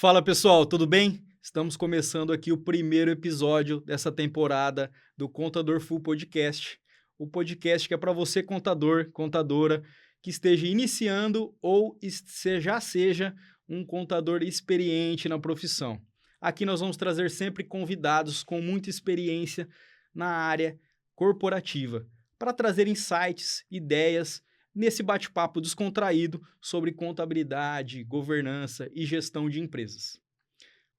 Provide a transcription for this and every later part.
Fala pessoal, tudo bem? Estamos começando aqui o primeiro episódio dessa temporada do Contador Full Podcast. O podcast que é para você, contador, contadora, que esteja iniciando ou já seja um contador experiente na profissão. Aqui nós vamos trazer sempre convidados com muita experiência na área corporativa, para trazer insights, ideias nesse bate-papo descontraído sobre contabilidade, governança e gestão de empresas.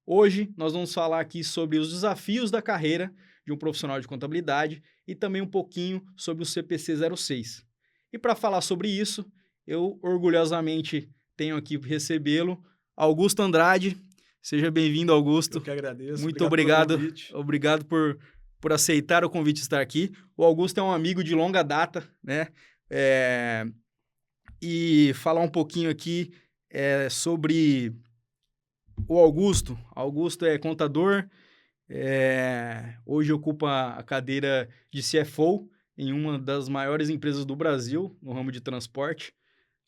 Hoje nós vamos falar aqui sobre os desafios da carreira de um profissional de contabilidade e também um pouquinho sobre o CPC 06. E para falar sobre isso, eu orgulhosamente tenho aqui recebê-lo, Augusto Andrade. Seja bem-vindo, Augusto. Eu que agradeço. Muito obrigado obrigado. pelo convite. Obrigado por aceitar o convite de estar aqui. O Augusto é um amigo de longa data, né? E falar um pouquinho aqui sobre o Augusto. Augusto é contador, hoje ocupa a cadeira de CFO em uma das maiores empresas do Brasil, no ramo de transporte.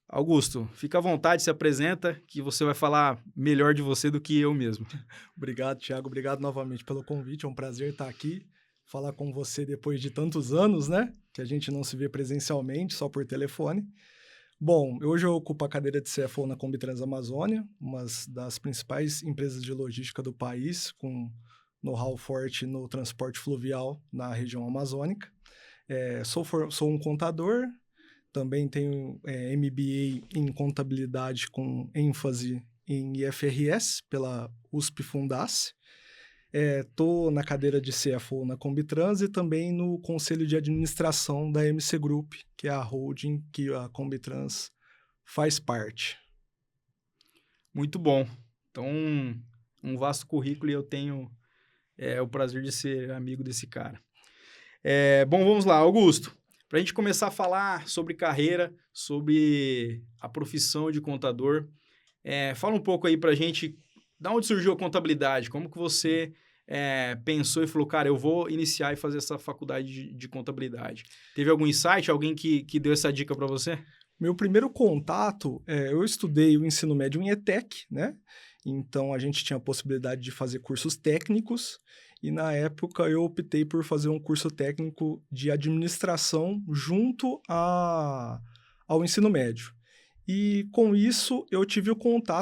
Augusto, fica à vontade, se apresenta, que você vai falar melhor de você do que eu mesmo. Obrigado, Thiago. Obrigado novamente pelo convite. É um prazer estar aqui, falar com você depois de tantos anos, né? Que a gente não se vê presencialmente, só por telefone. Bom, hoje eu ocupo a cadeira de CFO na Kombi Transamazônia, uma das principais empresas de logística do país, com know-how forte no transporte fluvial na região amazônica. Sou um contador, também tenho MBA em contabilidade com ênfase em IFRS pela USP Fundace. Estou na cadeira de CFO na Combitrans e também no conselho de administração da MC Group, que é a holding que a Combitrans faz parte. Muito bom. Então, um vasto currículo e eu tenho o prazer de ser amigo desse cara. Bom, vamos lá, Augusto. Para a gente começar a falar sobre carreira, sobre a profissão de contador, fala um pouco aí para a gente, de onde surgiu a contabilidade? Como que você pensou e falou, cara, eu vou iniciar e fazer essa faculdade de contabilidade? Teve algum insight, alguém que deu essa dica para você? Meu primeiro contato, eu estudei o ensino médio em ETEC, né? Então, a gente tinha a possibilidade de fazer cursos técnicos e, na época, eu optei por fazer um curso técnico de administração junto ao ensino médio. E, com isso, eu tive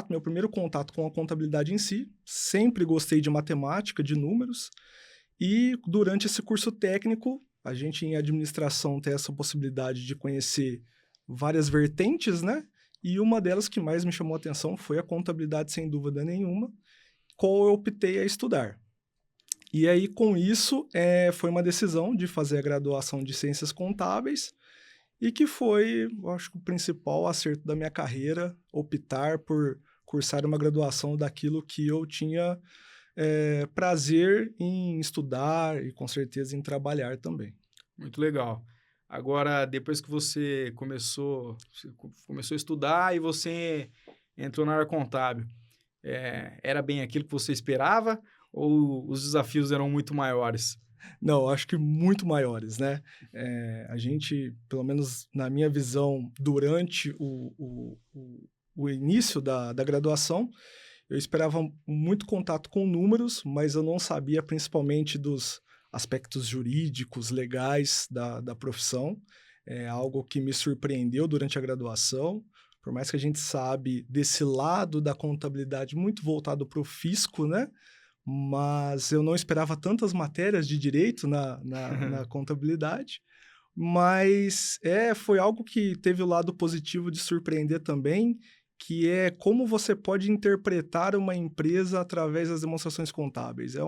meu primeiro contato com a contabilidade em si. Sempre gostei de matemática, de números. E, durante esse curso técnico, a gente, em administração, tem essa possibilidade de conhecer várias vertentes, né? E uma delas que mais me chamou a atenção foi a contabilidade, sem dúvida nenhuma, qual eu optei a estudar. E aí, com isso, foi uma decisão de fazer a graduação de Ciências Contábeis e que foi, eu acho que o principal acerto da minha carreira, optar por cursar uma graduação daquilo que eu tinha prazer em estudar e, com certeza, em trabalhar também. Muito legal. Agora, depois que você começou a estudar e você entrou na área contábil, era bem aquilo que você esperava ou os desafios eram muito maiores? Não, acho que muito maiores, né? A gente, pelo menos na minha visão, durante o início da graduação, eu esperava muito contato com números, mas eu não sabia principalmente dos aspectos jurídicos, legais da profissão. É algo que me surpreendeu durante a graduação, por mais que a gente sabe desse lado da contabilidade muito voltado para o fisco, né? Mas eu não esperava tantas matérias de direito na contabilidade. Mas foi algo que teve o lado positivo de surpreender também, que é como você pode interpretar uma empresa através das demonstrações contábeis. É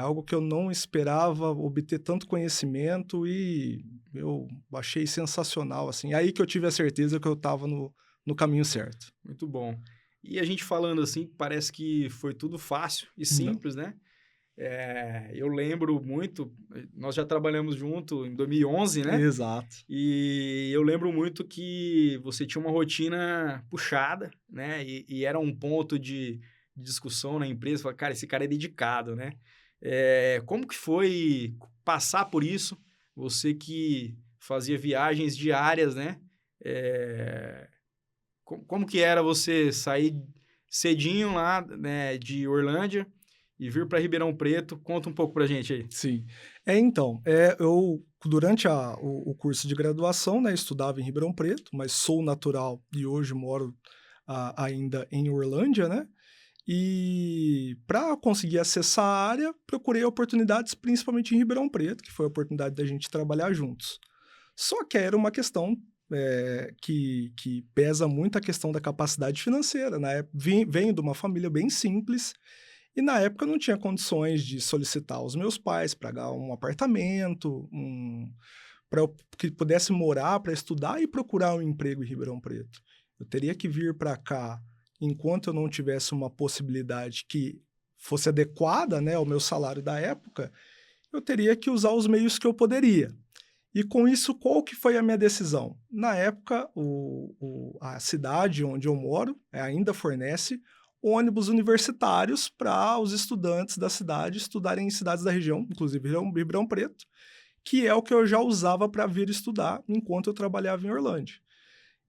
algo que eu não esperava obter tanto conhecimento e eu achei sensacional, assim. Aí que eu tive a certeza que eu estava no caminho certo. Muito bom. E a gente falando assim, parece que foi tudo fácil e simples, né? Eu lembro muito, nós já trabalhamos junto em 2011, né? Exato. E eu lembro muito que você tinha uma rotina puxada, né? E era um ponto de discussão na empresa, falar, cara, esse cara é dedicado, né? Como que foi passar por isso? Você que fazia viagens diárias, né? Como que era você sair cedinho lá, né, de Orlândia e vir para Ribeirão Preto. Conta um pouco pra gente aí. Sim. Então, eu, durante o curso de graduação, né, estudava em Ribeirão Preto, mas sou natural e hoje moro ainda em Orlândia, né? E para conseguir acessar a área, procurei oportunidades principalmente em Ribeirão Preto, que foi a oportunidade da gente trabalhar juntos. Só que era uma questão que pesa muito a questão da capacidade financeira, né? Venho de uma família bem simples e na época eu não tinha condições de solicitar aos meus pais para pagar um apartamento, para que pudesse morar, para estudar e procurar um emprego em Ribeirão Preto. Eu teria que vir para cá enquanto eu não tivesse uma possibilidade que fosse adequada, né, ao meu salário da época, eu teria que usar os meios que eu poderia. E com isso, qual que foi a minha decisão? Na época, a cidade onde eu moro ainda fornece ônibus universitários para os estudantes da cidade estudarem em cidades da região, inclusive Ribeirão Preto, que é o que eu já usava para vir estudar enquanto eu trabalhava em Orlândia.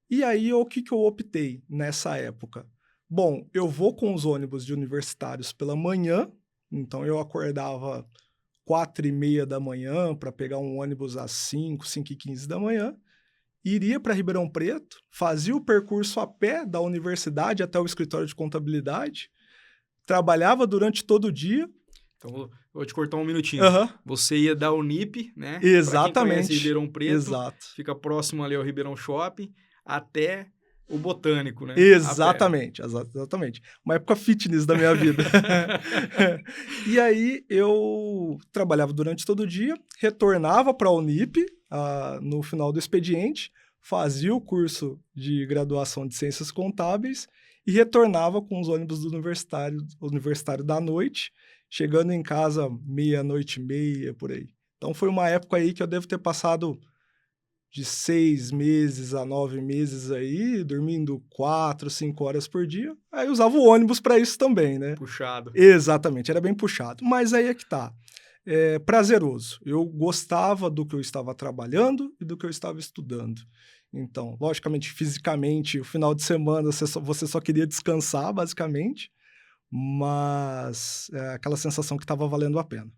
E aí, o que eu optei nessa época? Bom, eu vou com os ônibus de universitários pela manhã, então eu acordava 4h30 da manhã para pegar um ônibus às 5h15 da manhã, iria para Ribeirão Preto, fazia o percurso a pé da universidade até o escritório de contabilidade, trabalhava durante todo o dia. Então, vou te cortar um minutinho. Uhum. Você ia da Unip, né? Exatamente. Pra quem conhece Ribeirão Preto, exato. Fica próximo ali ao Ribeirão Shopping, até o Botânico, né? Exatamente. Uma época fitness da minha vida. E aí eu trabalhava durante todo o dia, retornava para a Unip no final do expediente, fazia o curso de graduação de Ciências Contábeis e retornava com os ônibus do universitário da noite, chegando em casa 00:30, por aí. Então foi uma época aí que eu devo ter passado de 6 meses a 9 meses aí, dormindo 4, 5 horas por dia. Aí usava o ônibus para isso também, né? Puxado. Exatamente, era bem puxado. Mas aí é que tá. É prazeroso. Eu gostava do que eu estava trabalhando e do que eu estava estudando. Então, logicamente, fisicamente, o final de semana você só queria descansar, basicamente, mas aquela sensação que estava valendo a pena.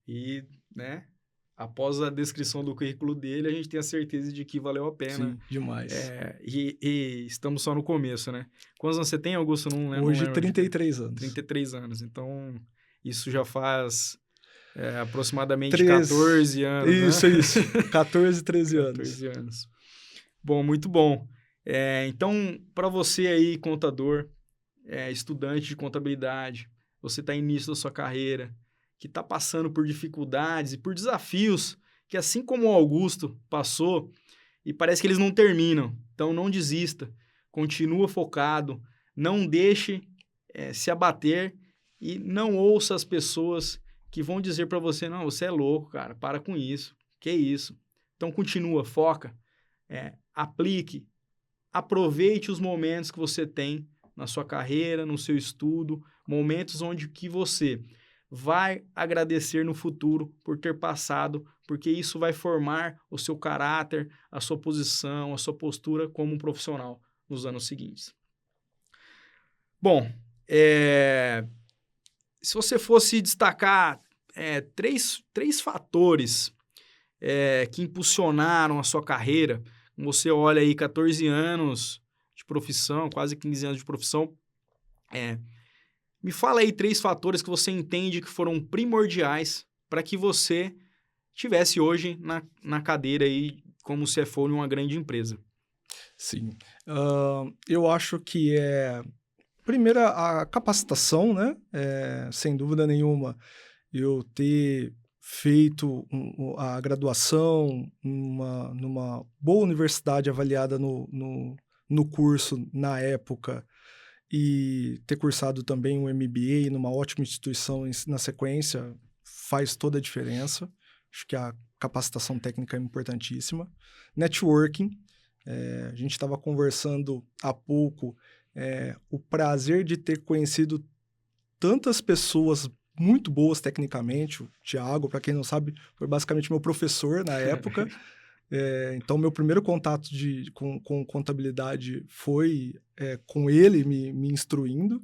E, né, após a descrição do currículo dele, a gente tem a certeza de que valeu a pena. Sim, demais. E estamos só no começo, né? Quantos anos você tem, Augusto? Não lembro. Hoje, 33 anos. 33 anos. Então, isso já faz aproximadamente 13. 14 anos, Isso. 14, 13 anos. 14 anos. Bom, muito bom. Então, para você aí, contador, estudante de contabilidade, você está no início da sua carreira, que está passando por dificuldades e por desafios que, assim como o Augusto passou, e parece que eles não terminam. Então, não desista, continua focado, não deixe se abater e não ouça as pessoas que vão dizer para você, não, você é louco, cara, para com isso, que isso. Então, continua, foca, aplique, aproveite os momentos que você tem na sua carreira, no seu estudo, momentos onde que você vai agradecer no futuro por ter passado, porque isso vai formar o seu caráter, a sua posição, a sua postura como um profissional nos anos seguintes. Bom, se você fosse destacar três fatores que impulsionaram a sua carreira, você olha aí 14 anos de profissão, quase 15 anos de profissão, me fala aí 3 fatores que você entende que foram primordiais para que você estivesse hoje na cadeira aí como CFO em uma grande empresa. Sim. Eu acho que primeiro, a capacitação, né? Sem dúvida nenhuma, eu ter feito a graduação numa boa universidade avaliada no curso na época e ter cursado também um MBA numa ótima instituição na sequência faz toda a diferença. Acho que a capacitação técnica é importantíssima. Networking, a gente estava conversando há pouco, o prazer de ter conhecido tantas pessoas muito boas tecnicamente. O Thiago, para quem não sabe, foi basicamente meu professor na época. Então, meu primeiro contato com contabilidade foi com ele me instruindo.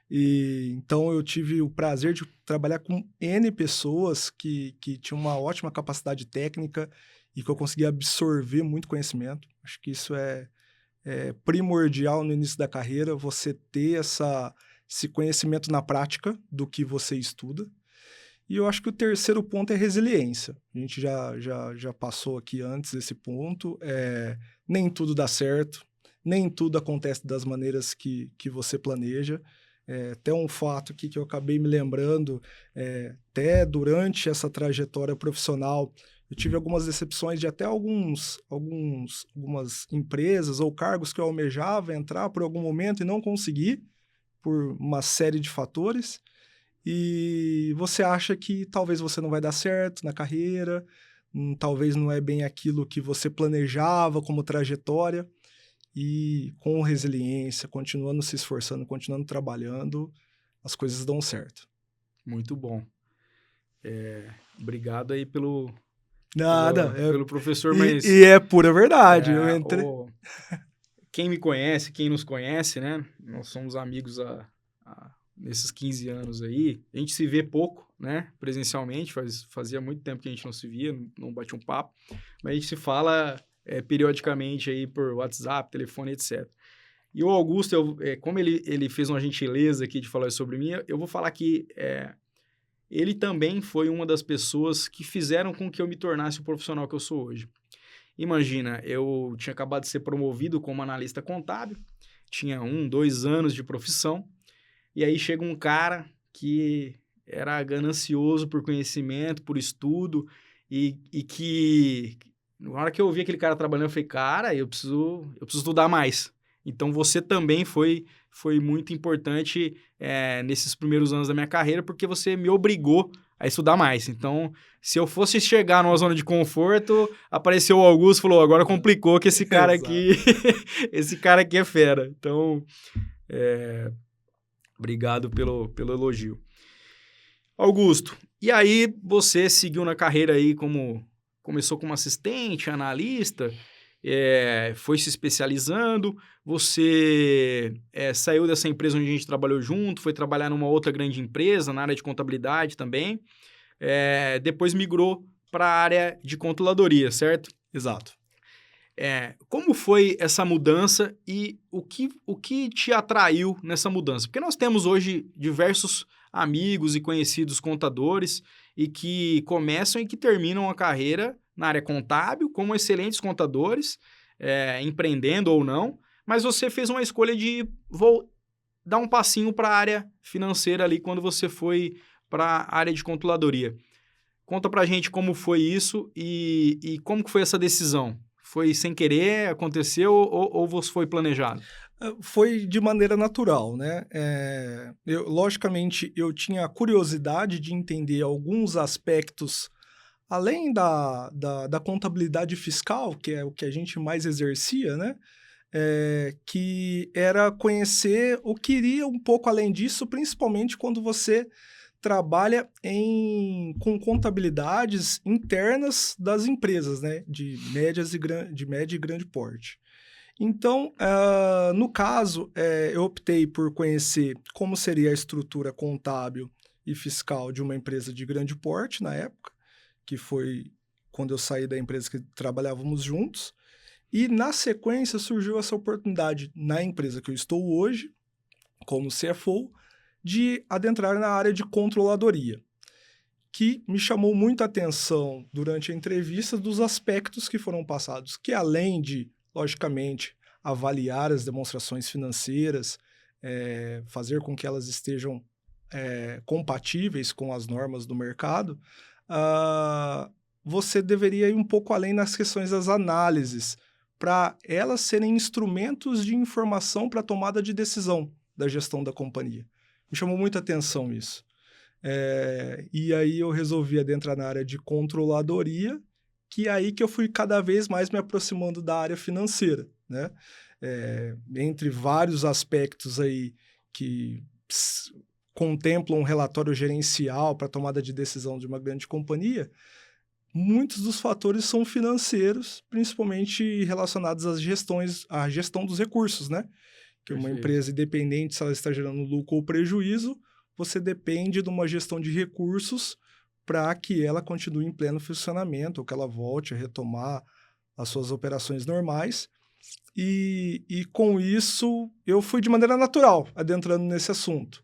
Então, eu tive o prazer de trabalhar com N pessoas que tinham uma ótima capacidade técnica e que eu conseguia absorver muito conhecimento. Acho que isso é primordial no início da carreira, você ter esse conhecimento na prática do que você estuda. E eu acho que o terceiro ponto é resiliência. A gente já passou aqui antes esse ponto. Nem tudo dá certo, nem tudo acontece das maneiras que você planeja. Até um fato aqui que eu acabei me lembrando, até durante essa trajetória profissional, eu tive algumas decepções de até algumas empresas ou cargos que eu almejava entrar por algum momento e não consegui, por uma série de fatores. E você acha que talvez você não vai dar certo na carreira, talvez não é bem aquilo que você planejava como trajetória. E com resiliência, continuando se esforçando, continuando trabalhando, as coisas dão certo. Muito bom. Obrigado aí pelo professor, mas... E é pura verdade. Quem me conhece, quem nos conhece, né? Nós somos amigos nesses 15 anos aí. A gente se vê pouco, né? Presencialmente, fazia muito tempo que a gente não se via, não batia um papo. Mas a gente se fala... periodicamente aí por WhatsApp, telefone, etc. E o Augusto, como ele fez uma gentileza aqui de falar sobre mim, eu vou falar que ele também foi uma das pessoas que fizeram com que eu me tornasse o profissional que eu sou hoje. Imagina, eu tinha acabado de ser promovido como analista contábil, tinha 2 anos de profissão, e aí chega um cara que era ganancioso por conhecimento, por estudo, e que... Na hora que eu vi aquele cara trabalhando, eu falei, cara, eu preciso estudar mais. Então, você também foi muito importante nesses primeiros anos da minha carreira, porque você me obrigou a estudar mais. Então, se eu fosse chegar numa zona de conforto, apareceu o Augusto e falou, agora complicou que esse cara aqui, esse cara aqui é fera. Então, obrigado pelo elogio. Augusto, e aí você seguiu na carreira aí começou como assistente, analista, foi se especializando, você saiu dessa empresa onde a gente trabalhou junto, foi trabalhar numa outra grande empresa, na área de contabilidade também, depois migrou para a área de controladoria, certo? Exato. Como foi essa mudança e o que te atraiu nessa mudança? Porque nós temos hoje diversos amigos e conhecidos contadores e que começam e que terminam a carreira na área contábil como excelentes contadores, empreendendo ou não, mas você fez uma escolha de dar um passinho para a área financeira ali quando você foi para a área de controladoria. Conta pra gente como foi isso e como que foi essa decisão. Foi sem querer, aconteceu ou você foi planejado? Foi de maneira natural, né? Logicamente, eu tinha curiosidade de entender alguns aspectos, além da contabilidade fiscal, que é o que a gente mais exercia, né? Que era conhecer o que iria um pouco além disso, principalmente quando você trabalha com contabilidades internas das empresas, né? De média e grande porte. Então, no caso, eu optei por conhecer como seria a estrutura contábil e fiscal de uma empresa de grande porte na época, que foi quando eu saí da empresa que trabalhávamos juntos. E, na sequência, surgiu essa oportunidade na empresa que eu estou hoje, como CFO, de adentrar na área de controladoria, que me chamou muita atenção durante a entrevista dos aspectos que foram passados, que além de, logicamente, avaliar as demonstrações financeiras, fazer com que elas estejam compatíveis com as normas do mercado, você deveria ir um pouco além nas questões das análises, para elas serem instrumentos de informação para a tomada de decisão da gestão da companhia. Me chamou muita atenção isso. E aí eu resolvi adentrar na área de controladoria, que é aí que eu fui cada vez mais me aproximando da área financeira, né? Entre vários aspectos aí que contemplam um relatório gerencial para tomada de decisão de uma grande companhia, muitos dos fatores são financeiros, principalmente relacionados à gestão dos recursos, né? Que uma Perfeito. empresa independente, se ela está gerando lucro ou prejuízo, você depende de uma gestão de recursos para que ela continue em pleno funcionamento, ou que ela volte a retomar as suas operações normais. E com isso, eu fui de maneira natural adentrando nesse assunto.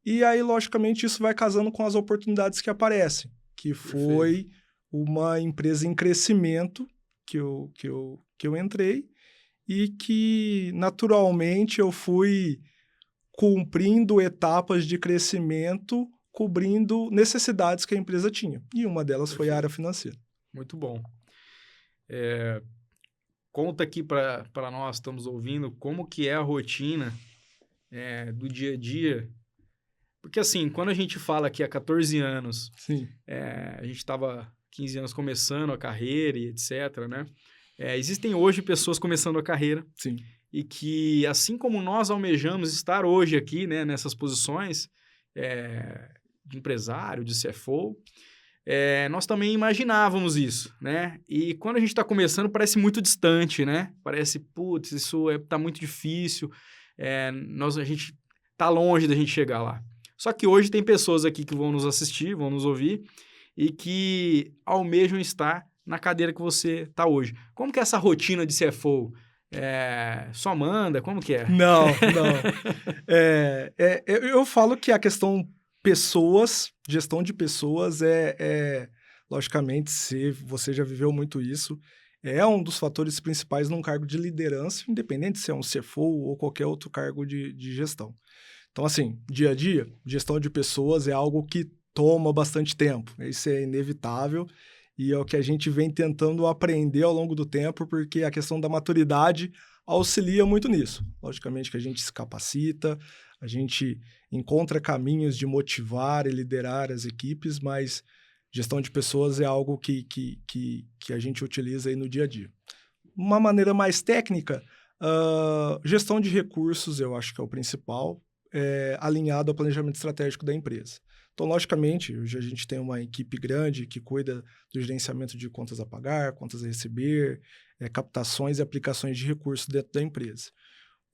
E aí, logicamente, isso vai casando com as oportunidades que aparecem, que foi uma empresa em crescimento que eu entrei e que, naturalmente, eu fui cumprindo etapas de crescimento, cobrindo necessidades que a empresa tinha. E uma delas foi a área financeira. Muito bom. Conta aqui para nós, estamos ouvindo, como que é a rotina do dia a dia. Porque assim, quando a gente fala que há 14 anos, Sim. a gente estava 15 anos começando a carreira e etc, né? Existem hoje pessoas começando a carreira. Sim. E que, assim como nós almejamos estar hoje aqui, né, nessas posições de empresário, de CFO, nós também imaginávamos isso, né? E quando a gente está começando, parece muito distante, né? Parece, putz, isso tá muito difícil, a gente tá longe da gente chegar lá. Só que hoje tem pessoas aqui que vão nos assistir, vão nos ouvir, e que almejam estar na cadeira que você está hoje. Como que é essa rotina de CFO? Só manda? Como que é? Não. Eu falo que a questão pessoas, gestão de pessoas logicamente, se você já viveu muito isso, é um dos fatores principais num cargo de liderança, independente se é um CFO ou qualquer outro cargo de gestão. Então, assim, dia a dia, gestão de pessoas é algo que toma bastante tempo. Isso é inevitável. E é o que a gente vem tentando aprender ao longo do tempo, porque a questão da maturidade auxilia muito nisso. Logicamente que a gente se capacita, a gente encontra caminhos de motivar e liderar as equipes, mas gestão de pessoas é algo que a gente utiliza aí no dia a dia. Uma maneira mais técnica, gestão de recursos eu acho que é o principal, alinhado ao planejamento estratégico da empresa. Então, logicamente, hoje a gente tem uma equipe grande que cuida do gerenciamento de contas a pagar, contas a receber, captações e aplicações de recursos dentro da empresa.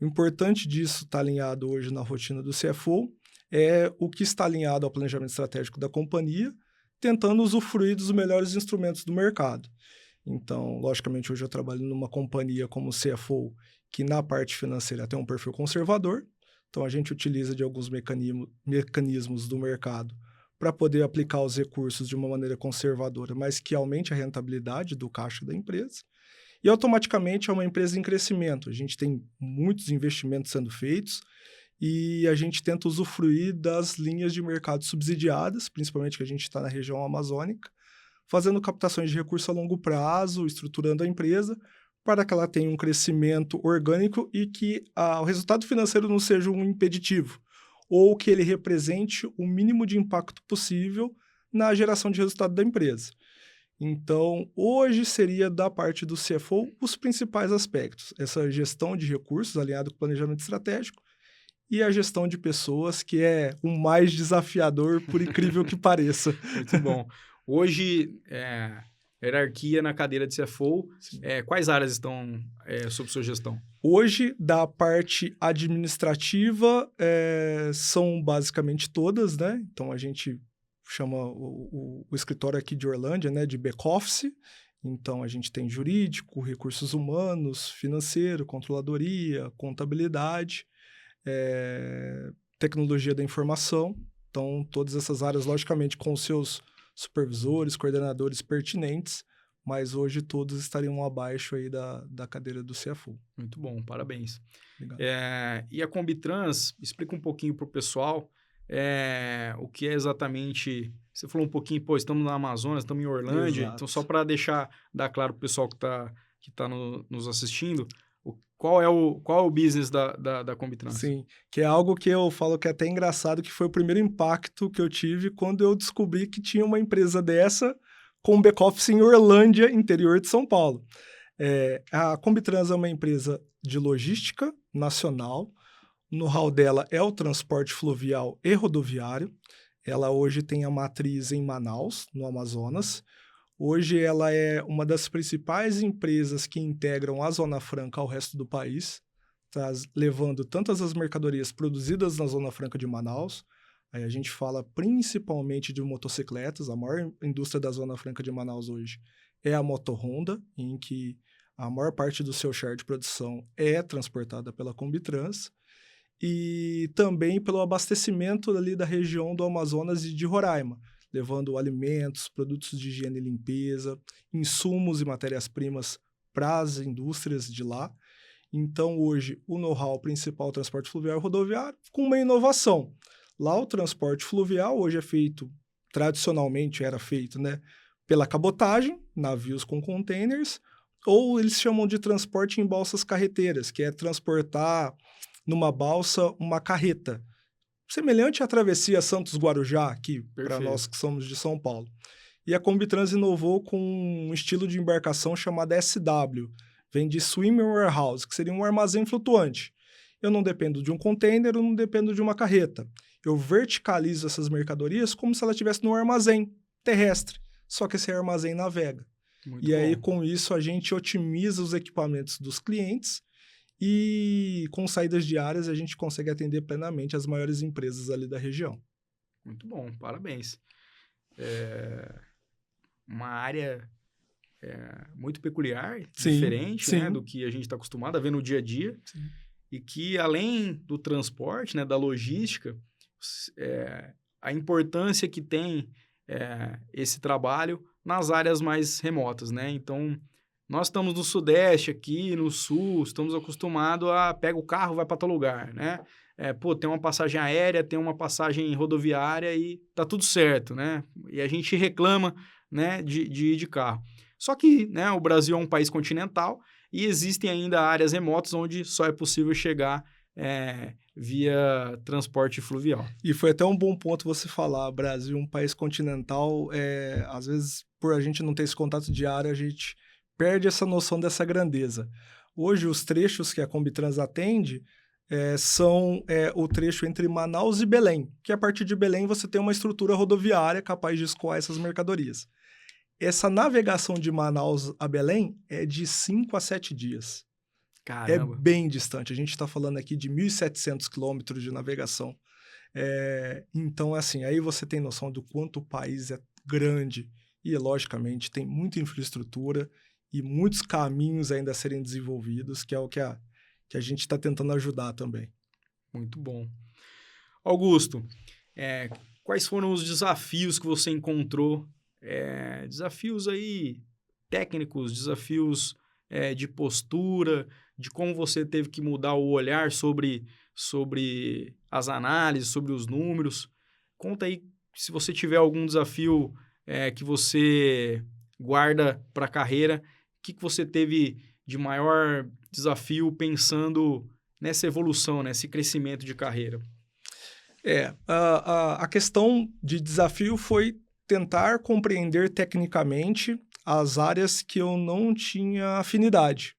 O importante disso estar alinhado hoje na rotina do CFO é o que está alinhado ao planejamento estratégico da companhia, tentando usufruir dos melhores instrumentos do mercado. Então, logicamente, hoje eu trabalho numa companhia como CFO, que na parte financeira tem um perfil conservador. Então, a gente utiliza de alguns mecanismos do mercado para poder aplicar os recursos de uma maneira conservadora, mas que aumente a rentabilidade do caixa da empresa. E, automaticamente, é uma empresa em crescimento. A gente tem muitos investimentos sendo feitos e a gente tenta usufruir das linhas de mercado subsidiadas, principalmente que a gente está na região amazônica, fazendo captações de recursos a longo prazo, estruturando a empresa, para que ela tenha um crescimento orgânico e que o resultado financeiro não seja um impeditivo, ou que ele represente o mínimo de impacto possível na geração de resultado da empresa. Então, hoje seria da parte do CFO os principais aspectos, essa gestão de recursos alinhado com o planejamento estratégico e a gestão de pessoas, que é o mais desafiador, por incrível que pareça. Muito bom. Hoje, hierarquia na cadeira de CFO, quais áreas estão sob sua gestão? Hoje, da parte administrativa, são basicamente todas, né? Então, a gente chama o escritório aqui de Orlândia, né, de back-office. Então, a gente tem jurídico, recursos humanos, financeiro, controladoria, contabilidade, tecnologia da informação. Então, todas essas áreas, logicamente, com os seus supervisores, coordenadores pertinentes, mas hoje todos estariam abaixo aí da cadeira do CFO. Muito bom, parabéns. Obrigado. E a Combitrans, explica um pouquinho para o pessoal o que é exatamente... Você falou um pouquinho, estamos na Amazonas, estamos em Orlândia, Exato. então só para dar claro para o pessoal que tá nos assistindo, qual é o business da Combitrans? Sim, que é algo que eu falo que é até engraçado, que foi o primeiro impacto que eu tive quando eu descobri que tinha uma empresa dessa com back-office em Orlândia, interior de São Paulo. A Combitrans é uma empresa de logística nacional, o know-how dela é o transporte fluvial e rodoviário. Ela hoje tem a matriz em Manaus, no Amazonas. Hoje ela é uma das principais empresas que integram a Zona Franca ao resto do país, levando tantas as mercadorias produzidas na Zona Franca de Manaus. Aí a gente fala principalmente de motocicletas. A maior indústria da Zona Franca de Manaus hoje é a Moto Honda, em que a maior parte do seu share de produção é transportada pela Combitrans, e também pelo abastecimento ali da região do Amazonas e de Roraima, levando alimentos, produtos de higiene e limpeza, insumos e matérias-primas para as indústrias de lá. Então, hoje, o know-how principal do transporte fluvial e rodoviário com uma inovação. Lá, o transporte fluvial hoje é feito, tradicionalmente era feito, né, pela cabotagem, navios com containers, ou eles chamam de transporte em balsas carreteiras, que é transportar numa balsa uma carreta, semelhante à travessia Santos-Guarujá, aqui, para nós que somos de São Paulo. E a Combitrans inovou com um estilo de embarcação chamado SW, vem de Swimming Warehouse, que seria um armazém flutuante. Eu não dependo de um container, eu não dependo de uma carreta. Eu verticalizo essas mercadorias como se ela estivesse num armazém terrestre, só que esse armazém navega. Muito e aí, bom. com isso, a gente otimiza os equipamentos dos clientes e, com saídas diárias, a gente consegue atender plenamente as maiores empresas ali da região. Muito bom, parabéns. Uma área muito peculiar, diferente, sim. né, do que a gente está acostumado a ver no dia a dia. Sim. E que, além do transporte, né, da logística, a importância que tem esse trabalho nas áreas mais remotas, né? Então, nós estamos no Sudeste aqui, no Sul, estamos acostumados a pega o carro, vai para tal lugar, né? Tem uma passagem aérea, tem uma passagem rodoviária e tá tudo certo, né? E a gente reclama, né, de ir de carro. Só que, né, o Brasil é um país continental e existem ainda áreas remotas onde só é possível chegar via transporte fluvial. E foi até um bom ponto você falar, Brasil, um país continental, às vezes, por a gente não ter esse contato diário, a gente perde essa noção dessa grandeza. Hoje, os trechos que a Combitrans atende são o trecho entre Manaus e Belém, que a partir de Belém você tem uma estrutura rodoviária capaz de escoar essas mercadorias. Essa navegação de Manaus a Belém é de 5 a 7 dias. Caramba. É bem distante. A gente está falando aqui de 1.700 quilômetros de navegação. Então, assim, aí você tem noção do quanto o país é grande e, logicamente, tem muita infraestrutura e muitos caminhos ainda a serem desenvolvidos, que é o que a gente está tentando ajudar também. Muito bom. Augusto, quais foram os desafios que você encontrou? Desafios aí técnicos, desafios de postura, de como você teve que mudar o olhar sobre as análises, sobre os números. Conta aí se você tiver algum desafio que você guarda para a carreira, o que você teve de maior desafio pensando nessa evolução, nesse crescimento de carreira? A questão de desafio foi tentar compreender tecnicamente as áreas que eu não tinha afinidade.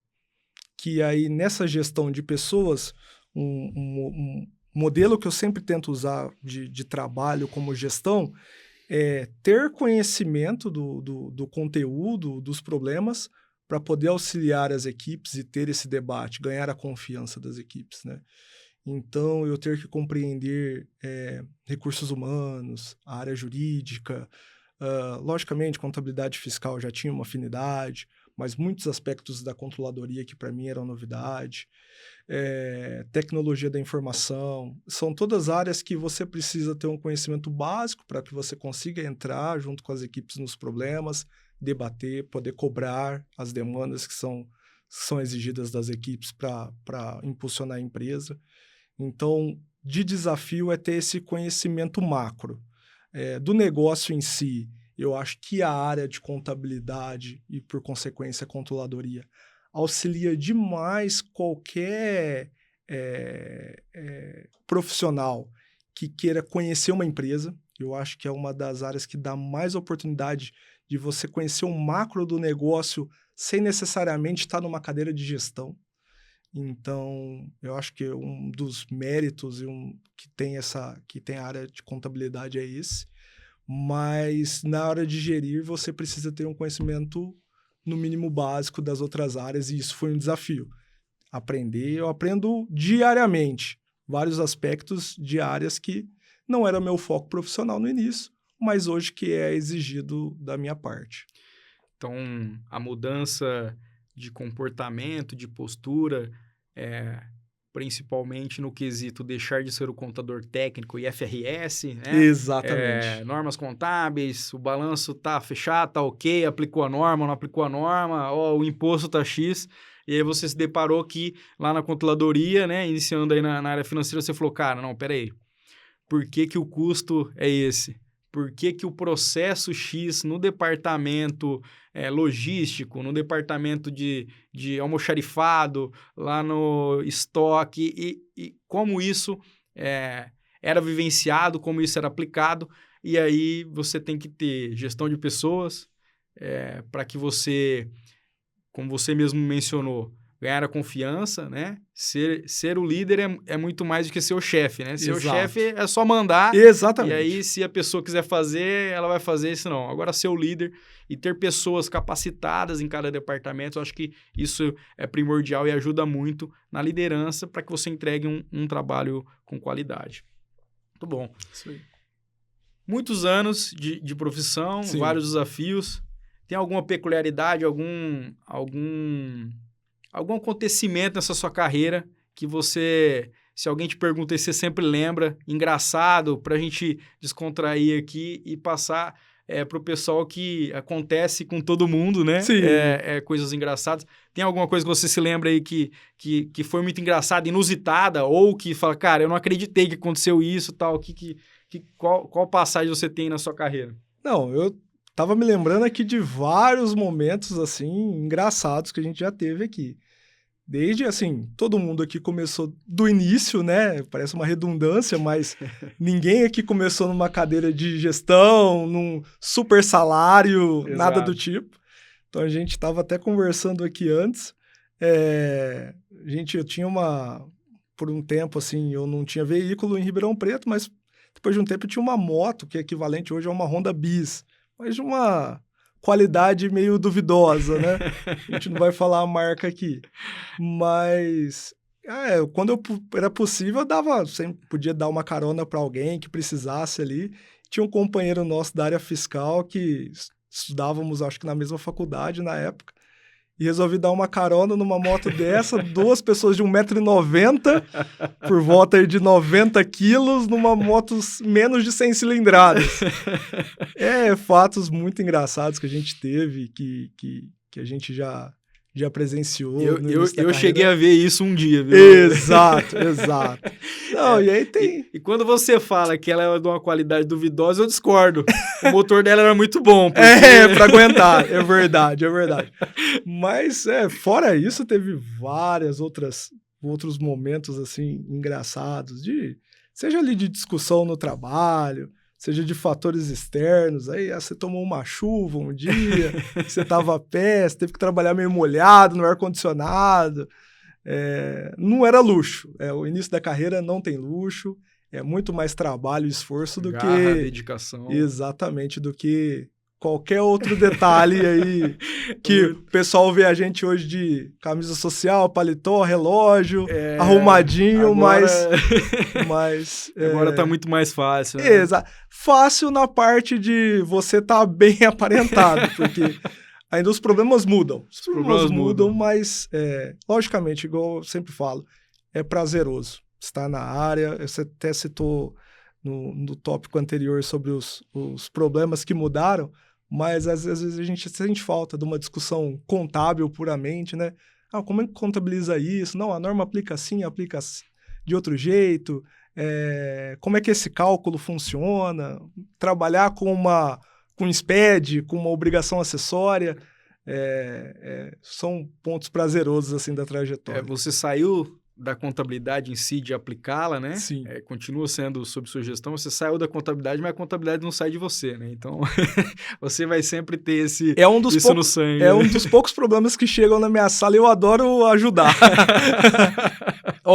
Que aí, nessa gestão de pessoas, um modelo que eu sempre tento usar de trabalho como gestão é ter conhecimento do conteúdo, dos problemas, para poder auxiliar as equipes e ter esse debate, ganhar a confiança das equipes, né? Então, eu ter que compreender recursos humanos, a área jurídica, logicamente, contabilidade fiscal já tinha uma afinidade, mas muitos aspectos da controladoria que para mim eram novidade, tecnologia da informação, são todas áreas que você precisa ter um conhecimento básico para que você consiga entrar junto com as equipes nos problemas, debater, poder cobrar as demandas que são exigidas das equipes para impulsionar a empresa. Então, de desafio é ter esse conhecimento macro. Do negócio em si, eu acho que a área de contabilidade e, por consequência, a controladoria auxilia demais qualquer profissional que queira conhecer uma empresa. Eu acho que é uma das áreas que dá mais oportunidade de você conhecer o macro do negócio sem necessariamente estar numa cadeira de gestão. Então, eu acho que um dos méritos que tem a área de contabilidade é esse. mas na hora de gerir você precisa ter um conhecimento no mínimo básico das outras áreas e isso foi um desafio. Eu aprendo diariamente vários aspectos de áreas que não era meu foco profissional no início, mas hoje que é exigido da minha parte. Então, a mudança de comportamento, de postura, principalmente no quesito deixar de ser o contador técnico e FRS, né? Exatamente. Normas contábeis, o balanço tá fechado, tá ok, aplicou a norma, não aplicou a norma, o imposto tá X, e aí você se deparou que lá na controladoria, né, iniciando aí na área financeira, você falou, cara, não, peraí, por que que o custo é esse? Por que que o processo X no departamento logístico, no departamento de almoxarifado, lá no estoque, e como isso era vivenciado, como isso era aplicado, e aí você tem que ter gestão de pessoas para que você, como você mesmo mencionou, ganhar a confiança, né? Ser o líder é muito mais do que ser o chefe, né? Ser o chefe é só mandar. Exatamente. E aí, se a pessoa quiser fazer, ela vai fazer, se não. Agora, ser o líder e ter pessoas capacitadas em cada departamento, eu acho que isso é primordial e ajuda muito na liderança para que você entregue um trabalho com qualidade. Muito bom. Isso aí. Muitos anos de profissão, Sim. Vários desafios. Tem alguma peculiaridade, algum acontecimento nessa sua carreira que você, se alguém te pergunta, você sempre lembra, engraçado, para a gente descontrair aqui e passar para o pessoal que acontece com todo mundo, né? Sim. Coisas engraçadas. Tem alguma coisa que você se lembra aí que foi muito engraçada, inusitada, ou que fala, cara, eu não acreditei que aconteceu isso e tal. Qual passagem você tem na sua carreira? Não, eu tava me lembrando aqui de vários momentos, assim, engraçados que a gente já teve aqui. Desde, assim, todo mundo aqui começou do início, né? Parece uma redundância, mas ninguém aqui começou numa cadeira de gestão, num super salário, Exato. Nada do tipo. Então, a gente estava até conversando aqui antes. Eu tinha por um tempo, assim, eu não tinha veículo em Ribeirão Preto, mas depois de um tempo eu tinha uma moto, que é equivalente hoje a uma Honda Bis, mas de uma qualidade meio duvidosa, né? A gente não vai falar a marca aqui. Mas, quando era possível, sempre podia dar uma carona para alguém que precisasse ali. Tinha um companheiro nosso da área fiscal que estudávamos, acho que na mesma faculdade na época, e resolvi dar uma carona numa moto dessa, 2 pessoas de 1,90 m, por volta de 90 quilos, numa moto menos de 100 cilindradas. Fatos muito engraçados que a gente teve, que a gente já presenciou. Eu cheguei a ver isso um dia, viu? Exato. Não, e aí tem... E quando você fala que ela é de uma qualidade duvidosa, eu discordo. O motor dela era muito bom. Pra aguentar, é verdade. Mas, fora isso, teve outros momentos, assim, engraçados, seja ali de discussão no trabalho, seja de fatores externos, aí você tomou uma chuva um dia, você tava a pé, você teve que trabalhar meio molhado no ar-condicionado, não era luxo, o início da carreira não tem luxo, é muito mais trabalho e esforço do que... dedicação. Exatamente, do que qualquer outro detalhe aí que o pessoal vê a gente hoje de camisa social, paletó, relógio, arrumadinho, agora... mas agora tá muito mais fácil. Né? Exato. Fácil na parte de você tá bem aparentado, porque ainda os problemas mudam. Os problemas mudam, mas logicamente, igual eu sempre falo, é prazeroso estar na área. Você até citou no tópico anterior sobre os problemas que mudaram, mas às vezes a gente sente falta de uma discussão contábil puramente, né? Como é que contabiliza isso? Não, a norma aplica assim, aplica de outro jeito. Como é que esse cálculo funciona? Trabalhar com SPED, com uma obrigação acessória, são pontos prazerosos assim da trajetória. Você saiu da contabilidade em si, de aplicá-la, né? Sim. Continua sendo sob sua gestão, você saiu da contabilidade, mas a contabilidade não sai de você, né? Então, você vai sempre ter isso no sangue. Um dos poucos problemas que chegam na minha sala e eu adoro ajudar.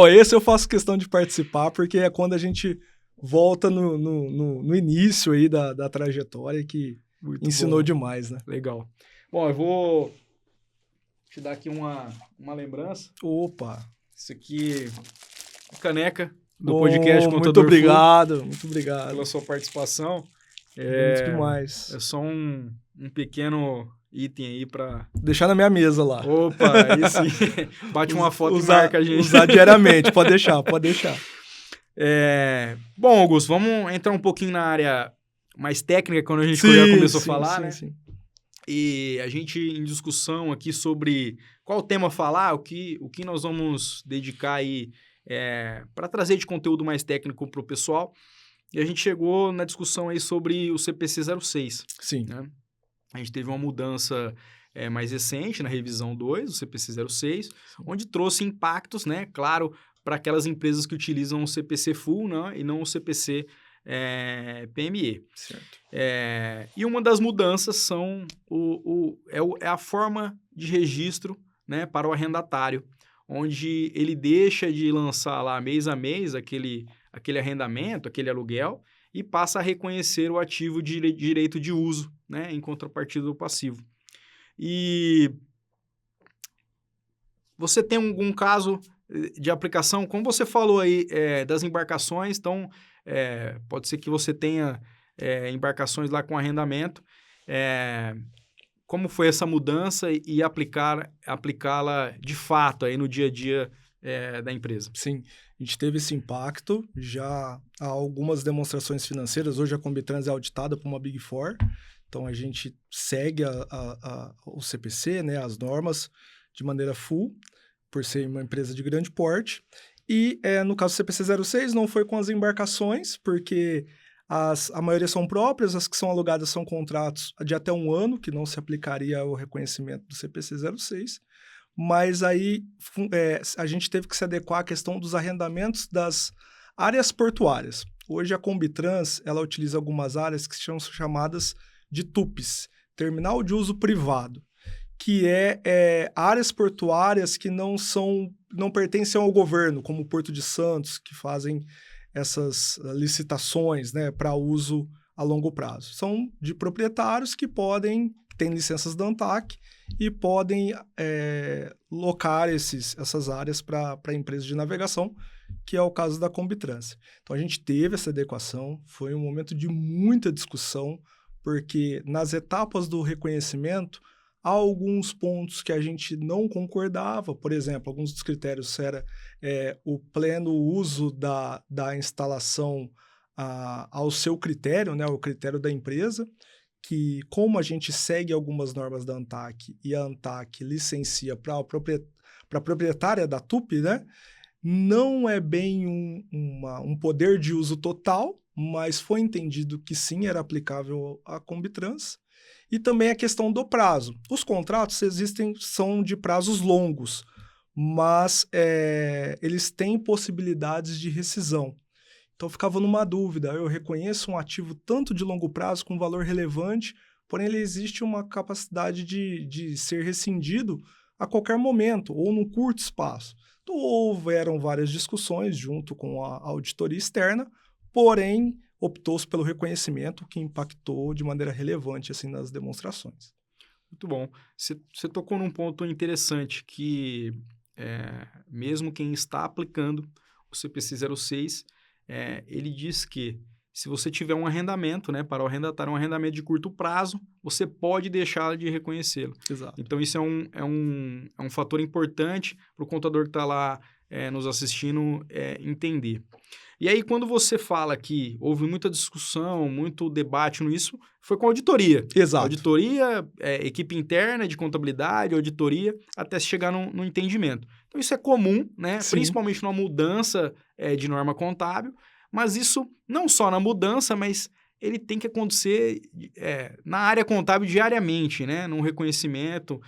Esse eu faço questão de participar, porque é quando a gente volta no início aí da trajetória que Muito ensinou bom. demais, né? Legal. Bom, eu vou te dar aqui uma lembrança. Opa! Isso aqui, caneca do podcast Bom, muito Contador Full, obrigado, muito obrigado. pela sua participação. Bonito demais. É só um pequeno item aí para... Deixar na minha mesa lá. Opa, aí sim. Bate uma foto e marca a gente. Usar diariamente, pode deixar, pode deixar. Bom, Augusto, vamos entrar um pouquinho na área mais técnica, quando a gente já começou a falar, né? Sim. E a gente em discussão aqui sobre qual tema falar, o que nós vamos dedicar aí para trazer de conteúdo mais técnico para o pessoal. E a gente chegou na discussão aí sobre o CPC 06. Sim. Né? A gente teve uma mudança mais recente na revisão 2, o CPC 06, onde trouxe impactos, né, claro, para aquelas empresas que utilizam o CPC Full, né, e não o CPC PME. Certo. E uma das mudanças são é a forma de registro, né, para o arrendatário, onde ele deixa de lançar lá mês a mês aquele arrendamento, aquele aluguel, e passa a reconhecer o ativo de direito de uso, né, em contrapartida do passivo. E você tem algum caso de aplicação, como você falou aí, das embarcações, então pode ser que você tenha embarcações lá com arrendamento. Como foi essa mudança e aplicá-la de fato aí no dia a dia da empresa? Sim, a gente teve esse impacto, já há algumas demonstrações financeiras, hoje a Combitrans é auditada por uma Big Four, então a gente segue o CPC, né, as normas, de maneira full, por ser uma empresa de grande porte, e no caso do CPC 06 não foi com as embarcações, porque a maioria são próprias, as que são alugadas são contratos de até 1 ano, que não se aplicaria ao reconhecimento do CPC 06, mas aí a gente teve que se adequar à questão dos arrendamentos das áreas portuárias. Hoje a Combitrans, ela utiliza algumas áreas que são chamadas de TUPs, Terminal de Uso Privado, que áreas portuárias que não pertencem ao governo, como o Porto de Santos, que fazem essas licitações, né, para uso a longo prazo. São de proprietários que têm licenças da ANTAQ e podem locar essas áreas para empresas de navegação, que é o caso da Combitrans. Então, a gente teve essa adequação, foi um momento de muita discussão, porque nas etapas do reconhecimento, há alguns pontos que a gente não concordava, por exemplo, alguns dos critérios era o pleno uso da instalação ao seu critério, né, o critério da empresa, que como a gente segue algumas normas da ANTAQ e a ANTAQ licencia para a proprietária da TUP, né, não é bem um poder de uso total, mas foi entendido que sim, era aplicável à Combitrans. E também a questão do prazo. Os contratos são de prazos longos, mas eles têm possibilidades de rescisão. Então ficava numa dúvida, eu reconheço um ativo tanto de longo prazo com valor relevante, porém ele existe uma capacidade de ser rescindido a qualquer momento ou num curto espaço. Então houveram várias discussões junto com a auditoria externa, porém optou-se pelo reconhecimento, que impactou de maneira relevante assim, nas demonstrações. Muito bom. Você tocou num ponto interessante, que mesmo quem está aplicando o CPC 06, ele diz que se você tiver um arrendamento, né, para o arrendatário, um arrendamento de curto prazo, você pode deixar de reconhecê-lo. Exato. Então, isso é um fator importante para o contador que está lá nos assistindo entender. E aí, quando você fala que houve muita discussão, muito debate nisso, foi com a auditoria. Exato. Auditoria, equipe interna de contabilidade, auditoria, até se chegar no entendimento. Então, isso é comum, né? Sim. Principalmente numa mudança de norma contábil, mas isso não só na mudança, mas ele tem que acontecer na área contábil diariamente, né? No reconhecimento,